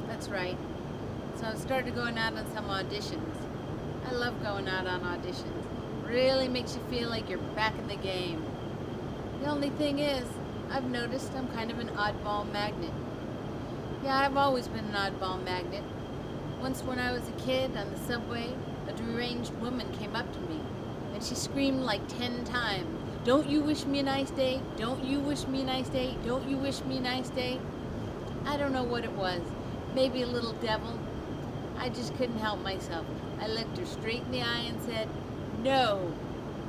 That's right. So I started going out on some auditions. I love going out on auditions. Really makes you feel like you're back in the game. The only thing is, I've noticed I'm kind of an oddball magnet. Yeah, I've always been an oddball magnet. Once when I was a kid on the subway, a deranged woman came up to me and she screamed like 10 times, "Don't you wish me a nice day? Don't you wish me a nice day? Don't you wish me a nice day?" I don't know what it was. Maybe a little devil. I just couldn't help myself. I looked her straight in the eye and said, "No,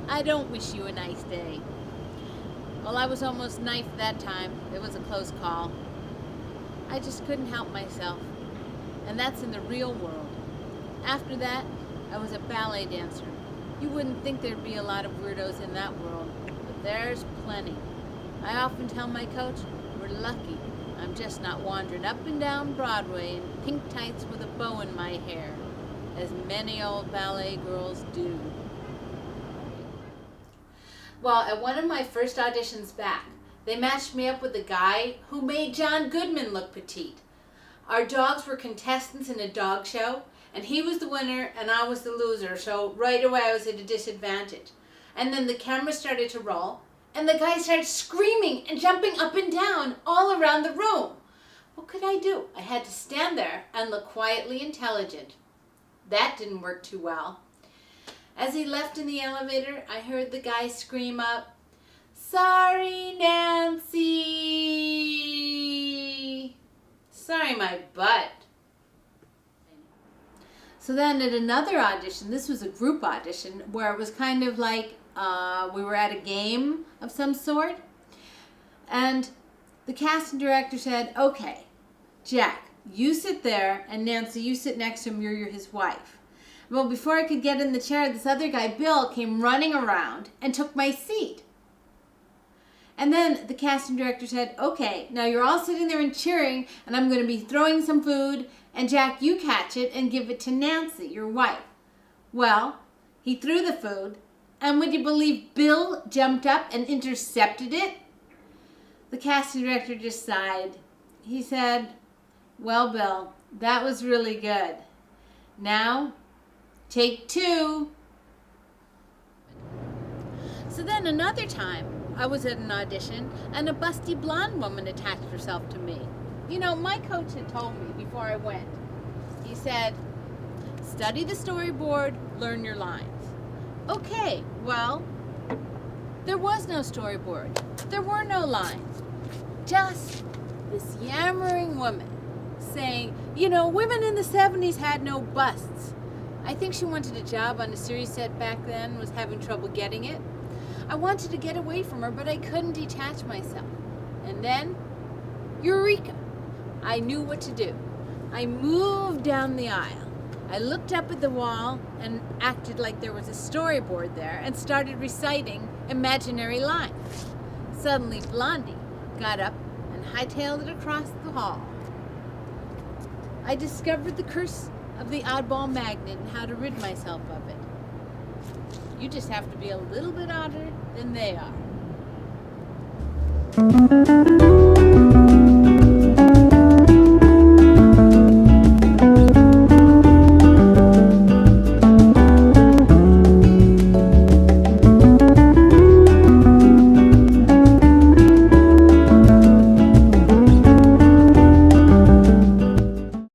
I don't wish you a nice day." Well, I was almost knifed that time. It was a close call. I just couldn't help myself. And that's in the real world. After that, I was a ballet dancer. You wouldn't think there'd be a lot of weirdos in that world, but there's plenty. I often tell my coach, we're lucky. I'm just not wandering up and down Broadway in pink tights with a bow in my hair, as many old ballet girls do. Well, at one of my first auditions back, they matched me up with a guy who made John Goodman look petite. Our dogs were contestants in a dog show, and he was the winner and I was the loser, so right away I was at a disadvantage. And then the camera started to roll, and the guy started screaming and jumping up and down all around the room. What could I do? I had to stand there and look quietly intelligent. That didn't work too well. As he left in the elevator, I heard the guy scream up, "Sorry, Nancy." Sorry, my butt. So then at another audition, this was a group audition, where it was kind of like we were at a game of some sort. And the casting director said, "Okay, Jack, you sit there, and Nancy, you sit next to him, you're his wife." Well, before I could get in the chair, this other guy, Bill, came running around and took my seat. And then the casting director said, "Okay, now you're all sitting there and cheering, and I'm going to be throwing some food, and Jack, you catch it and give it to Nancy, your wife." Well, he threw the food, and would you believe Bill jumped up and intercepted it? The casting director just sighed. He said, "Well, Bill, that was really good. Now, take 2. So then another time, I was at an audition, and a busty blonde woman attached herself to me. You know, my coach had told me before I went, he said, "Study the storyboard, learn your lines." Okay, well, there was no storyboard. There were no lines. Just this yammering woman saying, you know, women in the 70s had no busts. I think she wanted a job on a series set back then, was having trouble getting it. I wanted to get away from her, but I couldn't detach myself. And then, eureka! I knew what to do. I moved down the aisle. I looked up at the wall and acted like there was a storyboard there and started reciting imaginary lines. Suddenly, Blondie got up and hightailed it across the hall. I discovered the curse of the oddball magnet and how to rid myself of it. You just have to be a little bit odder than they are.